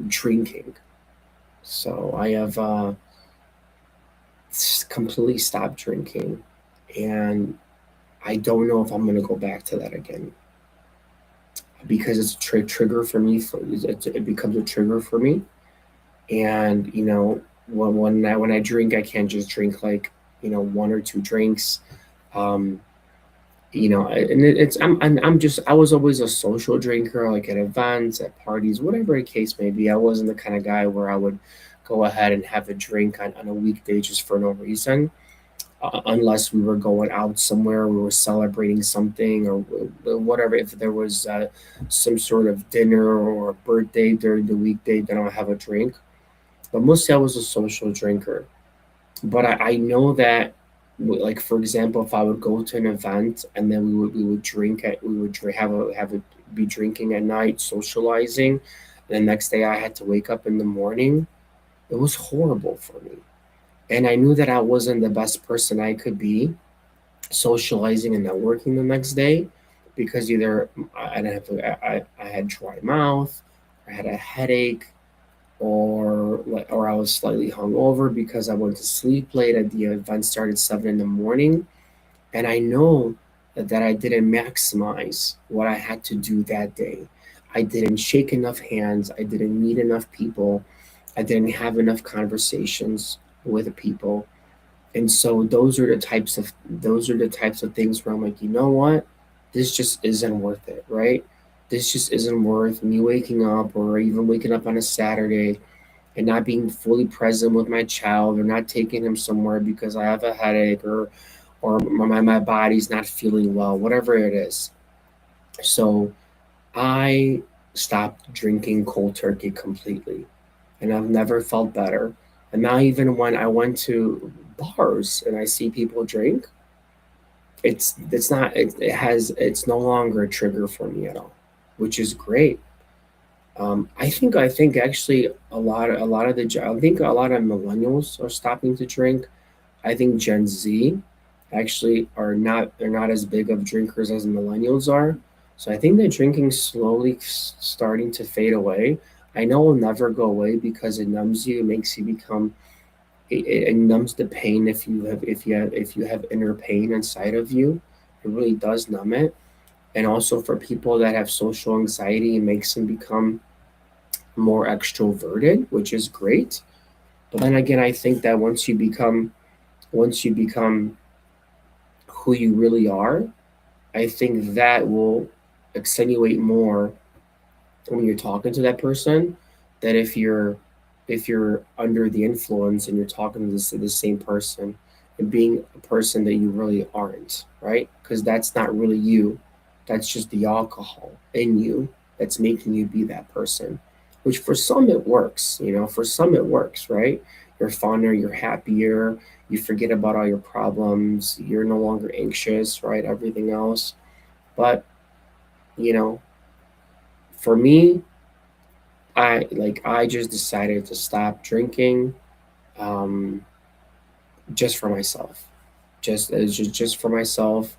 drinking. So I have completely stopped drinking, and I don't know if I'm gonna go back to that again because it's a trigger for me. It becomes a trigger for me, and when I drink, I can't just drink like one or two drinks. Um, and I'm just I was always a social drinker, like at events, at parties, whatever the case may be. I wasn't the kind of guy where I would go ahead and have a drink on a weekday just for no reason, unless we were going out somewhere, we were celebrating something or whatever. If there was some sort of dinner or a birthday during the weekday, then I'll have a drink. But mostly I was a social drinker. But I know that, like for example, if I would go to an event and then we would drink at we would drink, have a be drinking at night, socializing, and the next day I had to wake up in the morning. It was horrible for me, and I knew that I wasn't the best person I could be socializing and networking the next day because either I didn't have I had dry mouth, I had a headache, or I was slightly hungover because I went to sleep late and the event started 7 in the morning. And I know that I didn't maximize what I had to do that day. I didn't shake enough hands. I didn't meet enough people. I didn't have enough conversations with the people. And so those are the types of things where I'm like, you know what? This just isn't worth it, right? This just isn't worth me waking up or even waking up on a Saturday and not being fully present with my child or not taking him somewhere because I have a headache or my body's not feeling well, whatever it is. So I stopped drinking cold turkey completely, and I've never felt better. And now even when I went to bars and I see people drink, it's not it's no longer a trigger for me at all, which is great. I think actually I think a lot of millennials are stopping to drink. I think Gen Z actually are not they're not as big of drinkers as millennials are. So I think that drinking slowly starting to fade away. I know it'll never go away because it numbs you, it makes you become it numbs the pain if you have inner pain inside of you. It really does numb it. And also for people that have social anxiety, it makes them become more extroverted, which is great. But then again, I think that once you become who you really are, I think that will accentuate more when you're talking to that person, that if you're under the influence and you're talking to the same person and being a person that you really aren't, right? Because that's not really you. That's just the alcohol in you that's making you be that person. Which for some it works, for some it works, right? You're funner, you're happier, you forget about all your problems, you're no longer anxious, right? Everything else. But, you know, for me, I just decided to stop drinking, um, just for myself. Just for myself.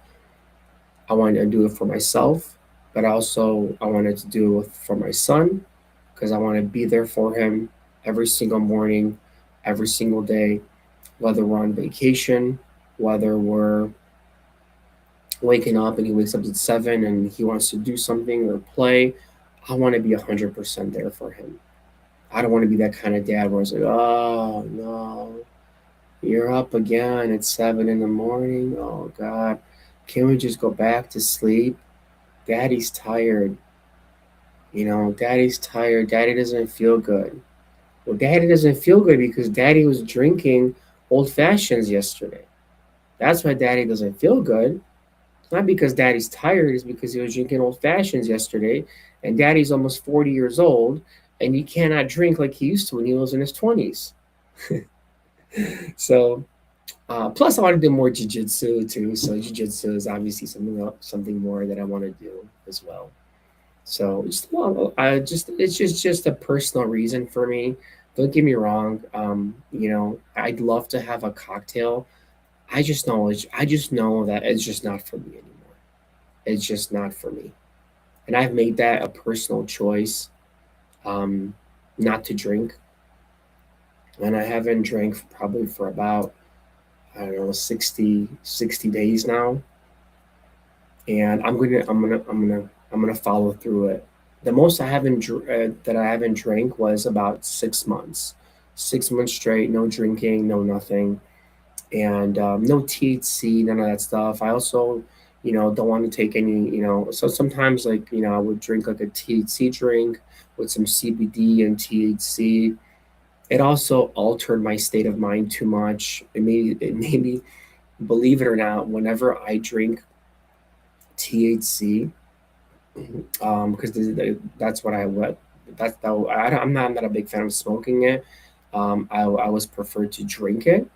I wanted to do it for myself, but also I wanted to do it for my son because I want to be there for him every single morning, every single day, whether we're on vacation, whether we're waking up and he wakes up at 7 and he wants to do something or play. I want to be 100% there for him. I don't want to be that kind of dad where it's like, oh no, you're up again at 7 in the morning. Oh God, can we just go back to sleep? Daddy's tired. Daddy's tired. Daddy doesn't feel good. Well, Daddy doesn't feel good because Daddy was drinking old fashions yesterday. That's why Daddy doesn't feel good. It's not because Daddy's tired, it's because he was drinking old fashions yesterday, and Daddy's almost 40 years old, and he cannot drink like he used to when he was in his 20s. So, plus I want to do more jujitsu too. So jujitsu is obviously something more that I want to do as well. So well, I just a personal reason for me. Don't get me wrong. I'd love to have a cocktail. I just know that it's just not for me anymore. It's just not for me, and I've made that a personal choice, um, not to drink. And I haven't drank probably for about, I don't know, 60 days now, and I'm gonna follow through it. The most that I haven't drank was about 6 months, 6 months straight, no drinking, no nothing, and no THC, none of that stuff. I also, don't want to take any, so sometimes like, I would drink like a THC drink with some CBD and THC. It also altered my state of mind too much. It made me, believe it or not, whenever I drink THC, because that's what I what that's that I'm not a big fan of smoking it. I was preferred to drink it.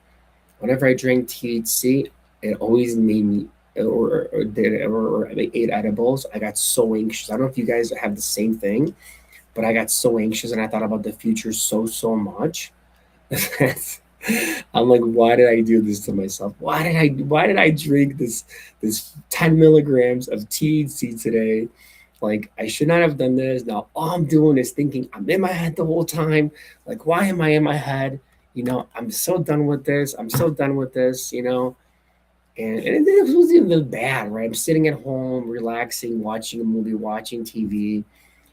Whenever I drank THC, it always made me or I ate edibles. I got so anxious. I don't know if you guys have the same thing, but I got so anxious and I thought about the future so much. I'm like, why did I do this to myself? Why did I drink this 10 milligrams of THC today? Like, I should not have done this. Now all I'm doing is thinking I'm in my head the whole time. Like, why am I in my head? I'm so done with this. I'm so done with this, and it wasn't even bad, right? I'm sitting at home, relaxing, watching a movie, watching TV,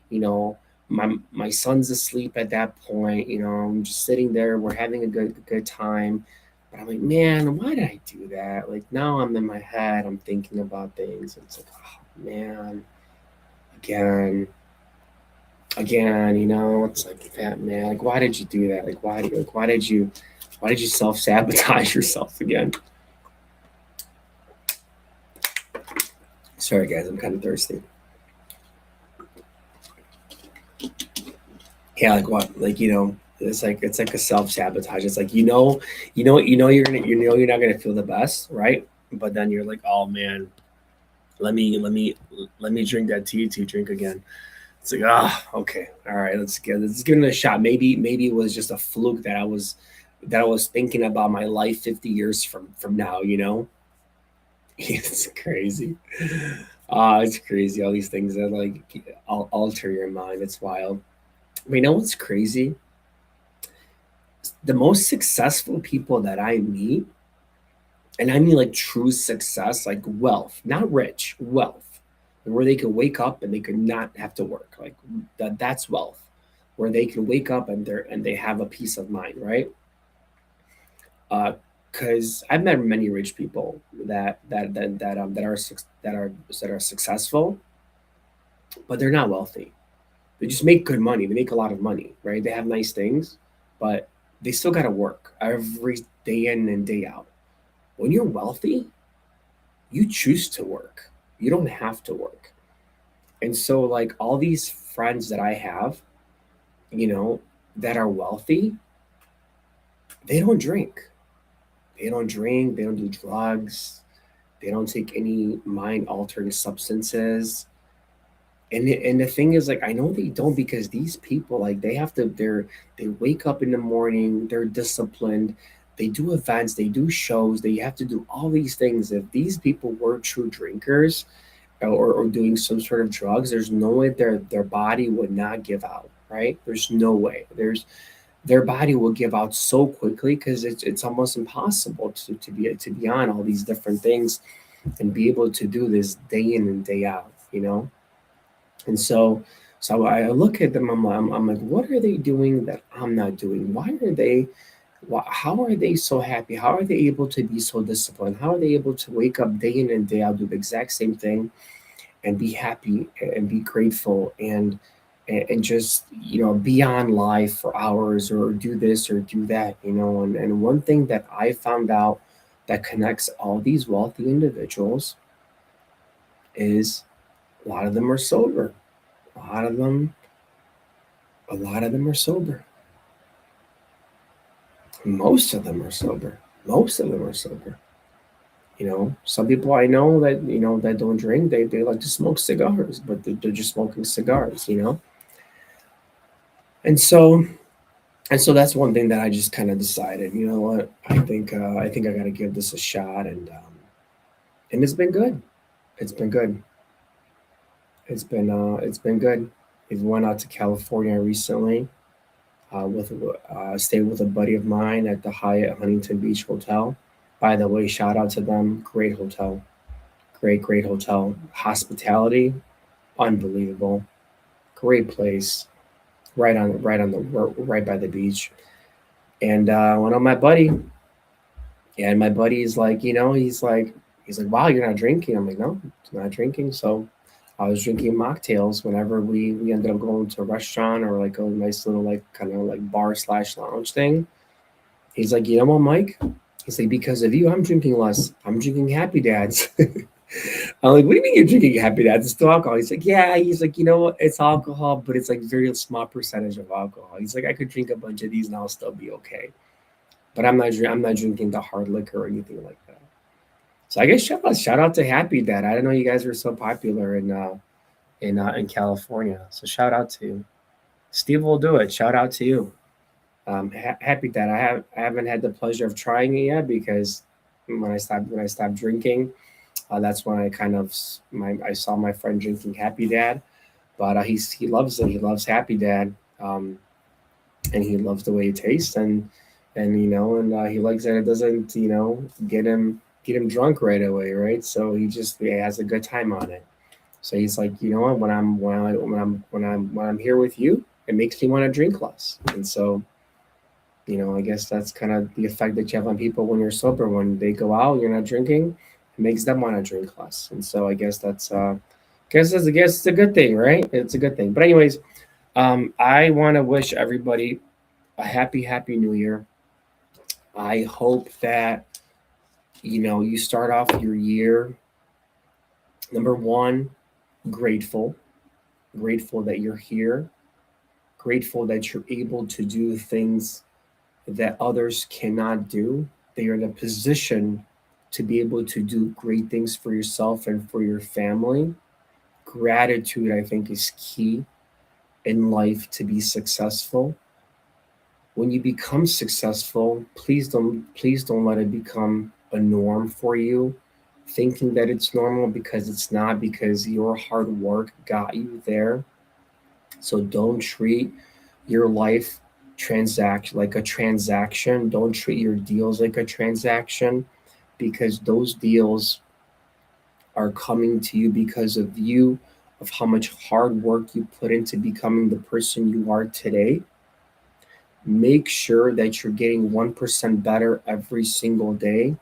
you know, my son's asleep at that point. I'm just sitting there. We're having a good time, but I'm like, man, why did I do that? Like now I'm in my head. I'm thinking about things. And it's like, oh man, again, again. It's like that, man. Like, why did you do that? Why did you self sabotage yourself again? Sorry, guys, I'm kind of thirsty. Yeah, like what? Like it's like a self sabotage. It's like you're not gonna feel the best, right? But then you're like, oh man, let me drink that THC drink again. It's like, okay, all right, let's give it a shot. Maybe it was just a fluke that I was thinking about my life 50 years from now. It's crazy. It's crazy. All these things that like alter your mind. It's wild. But you know what's crazy? The most successful people that I meet, and I mean like true success, like wealth, not rich, wealth, where they can wake up and they could not have to work. Like that's wealth, where they can wake up and they have a peace of mind, right? Because I've met many rich people that are successful, but they're not wealthy. They just make good money. They make a lot of money, right? They have nice things, but they still got to work every day in and day out. When you're wealthy, you choose to work. You don't have to work. And so, like all these friends that I have, you know, that are wealthy, they don't drink. They don't drink. They don't do drugs. They don't take any mind altering substances. And the thing is, like, I know they don't because these people, like, they wake up in the morning, they're disciplined, they do events, they do shows, they have to do all these things. If these people were true drinkers or doing some sort of drugs, there's no way their body would not give out, right? There's no way. Their body will give out so quickly because it's almost impossible to be on all these different things and be able to do this day in and day out, you know? And so I look at them, I'm like, what are they doing that I'm not doing? How are they so happy? How are they able to be so disciplined? How are they able to wake up day in and day out, do the exact same thing and be happy and be grateful and just, be on live for hours or do this or do that, and one thing that I found out that connects all these wealthy individuals is a lot of them are sober. A lot of them A lot of them are sober. Most of them are sober. Most of them are sober. Some people I know that don't drink. They like to smoke cigars, but they're just smoking cigars. And so and so that's one thing that I just kind of decided. You know what? I think I got to give this a shot, and it's been good. It's been good. It's been good. We went out to California recently. With Stayed with a buddy of mine at the Hyatt Huntington Beach Hotel. By the way, shout out to them. Great hotel. Great hotel. Hospitality, unbelievable. Great place. Right by the beach. And went on my buddy. And my buddy is like, he's like, wow, you're not drinking. I'm like, no, I'm not drinking. So I was drinking mocktails whenever we ended up going to a restaurant or like a nice little like kind of like bar slash lounge thing. He's like, you know what, Mike? He's like, because of you, I'm drinking less. I'm drinking Happy Dads. I'm like, what do you mean you're drinking Happy Dads? It's still alcohol. He's like, yeah. He's like, you know what? It's alcohol, but it's like very small percentage of alcohol. He's like, I could drink a bunch of these and I'll still be okay. But I'm not drinking the hard liquor or anything like that. So I guess shout out to Happy Dad. I didn't know you guys were so popular in California. So shout out to you. Steve will do it. Shout out to you. Happy that I haven't had the pleasure of trying it yet because when I stopped drinking, that's when I kind of I saw my friend drinking Happy Dad, but he loves it. He loves Happy Dad, um, and he loves the way it tastes, and he likes that it doesn't get him drunk right away, right? So he has a good time on it. So he's like, you know what? When I'm here with you, it makes me want to drink less, and so I guess that's kind of the effect that you have on people when you're sober. When they go out, you're not drinking, it makes them want to drink less. And so I guess it's a good thing, right? It's a good thing. But anyways, I want to wish everybody a happy New Year. I hope that you start off your year number one, grateful, grateful that you're here, grateful that you're able to do things that others cannot do. They are in a position to be able to do great things for yourself and for your family. Gratitude, I think, is key in life to be successful. When you become successful, please don't let it become a norm for you thinking that it's normal, because it's not, because your hard work got you there. So don't treat your life transact like a transaction. Don't treat your deals like a transaction, because those deals are coming to you because of you, of how much hard work you put into becoming the person you are today. Make sure that you're getting 1% better every single day.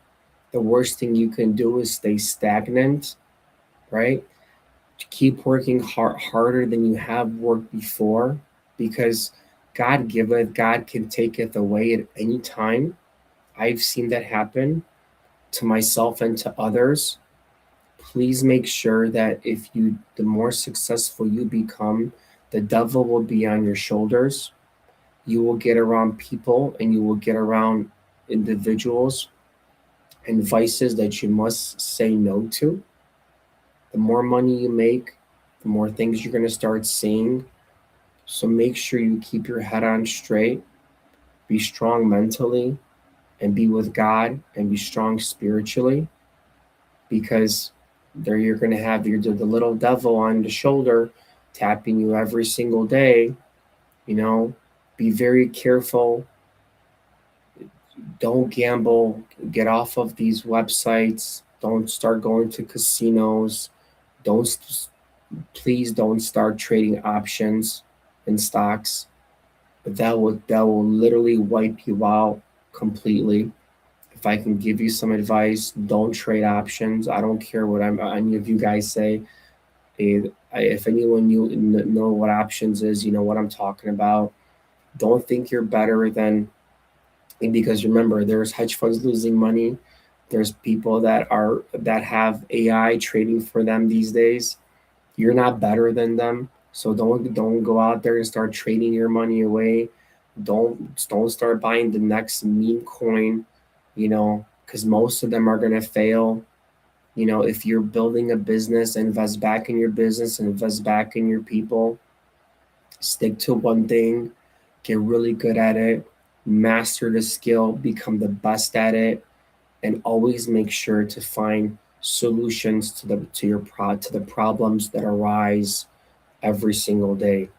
The worst thing you can do is stay stagnant, right? Keep working harder than you have worked before, because God giveth, God can take it away at any time. I've seen that happen to myself and to others. Please make sure that the more successful you become, the devil will be on your shoulders. You will get around people and you will get around individuals and vices that you must say no to. The more money you make, the more things you're going to start seeing. So make sure you keep your head on straight, be strong mentally, and be with God, and be strong spiritually, because there you're going to have the little devil on the shoulder tapping you every single day. You know, be very careful. Don't gamble. Get off of these websites. Don't start going to casinos. Don't Please don't start trading options and stocks. That will literally wipe you out completely. If I can give you some advice, don't trade options. I don't care what any of you guys say. If anyone know what options is, you know what I'm talking about. Don't think you're better than, because remember, there's hedge funds losing money. There's people that have AI trading for them these days. You're not better than them. So don't go out there and start trading your money away. Don't don't start buying the next meme coin, because most of them are gonna fail. If you're building a business, invest back in your business, invest back in your people. Stick to one thing, get really good at it, master the skill, become the best at it, and always make sure to find solutions to the problems that arise every single day.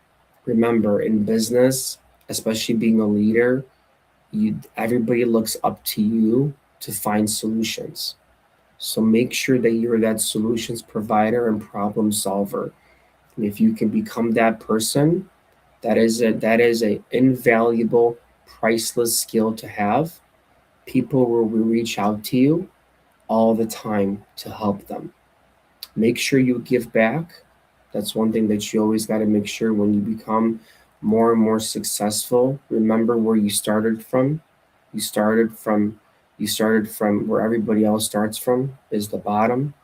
Remember, in business, especially being a leader, everybody looks up to you to find solutions. So make sure that you're that solutions provider and problem solver. And if you can become that person, that is a invaluable, priceless skill to have. People will reach out to you all the time to help them. Make sure you give back. That's one thing that you always got to make sure when you become more and more successful. Remember where you started from. You started from you started from where everybody else starts from, is the bottom,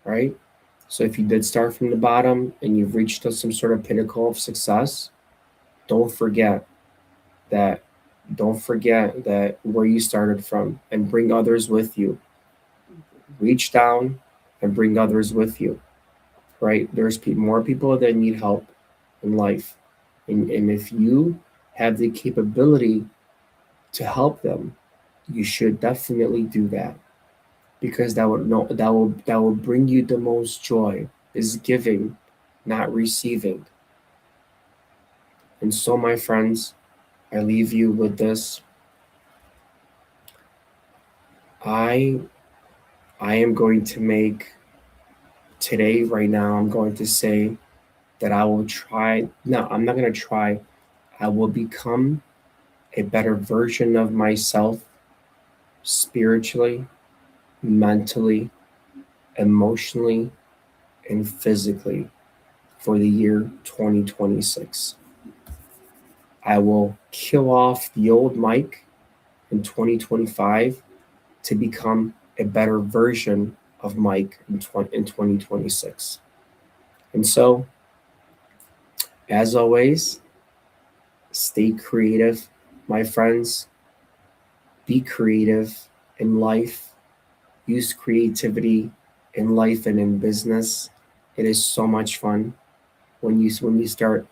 right? So if you did start from the bottom and you've reached some sort of pinnacle of success, don't forget that don't forget that where you started from, and bring others with you. Reach down and bring others with you, right? There's more people that need help in life. And if you have the capability to help them, you should definitely do that, because that will bring you the most joy, is giving, not receiving. And so, my friends, I leave you with this. I I am going to make today, right now, I'm going to say that I will try. No, I'm not going to try. I will become a better version of myself, spiritually, mentally, emotionally, and physically, for the year 2026. I will kill off the old Mike in 2025 to become a better version of Mike in 2026. And so, as always, stay creative, my friends. Be creative in life. Use creativity in life and in business. It is so much fun when you start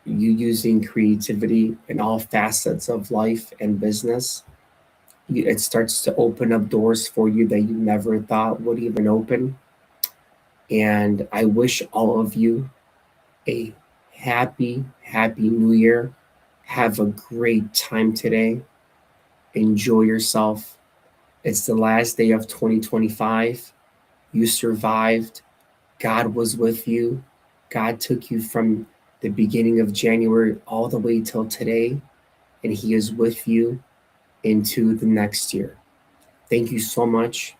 you using creativity in all facets of life and business. it starts to open up doors for you that you never thought would even open. And I wish all of you a happy new year. Have a great time today. Enjoy yourself. It's the last day of 2025. You survived. God was with you. God took you from the beginning of January all the way till today, and He is with you into the next year. Thank you so much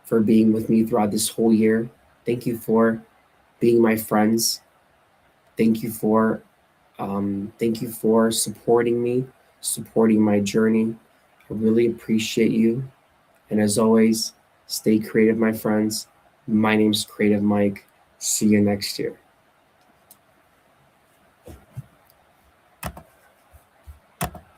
for being with me throughout this whole year. Thank you for being my friends. Thank you for supporting me, supporting my journey. I really appreciate you. And as always, stay creative, my friends. My name's Creative Mike. See you next year.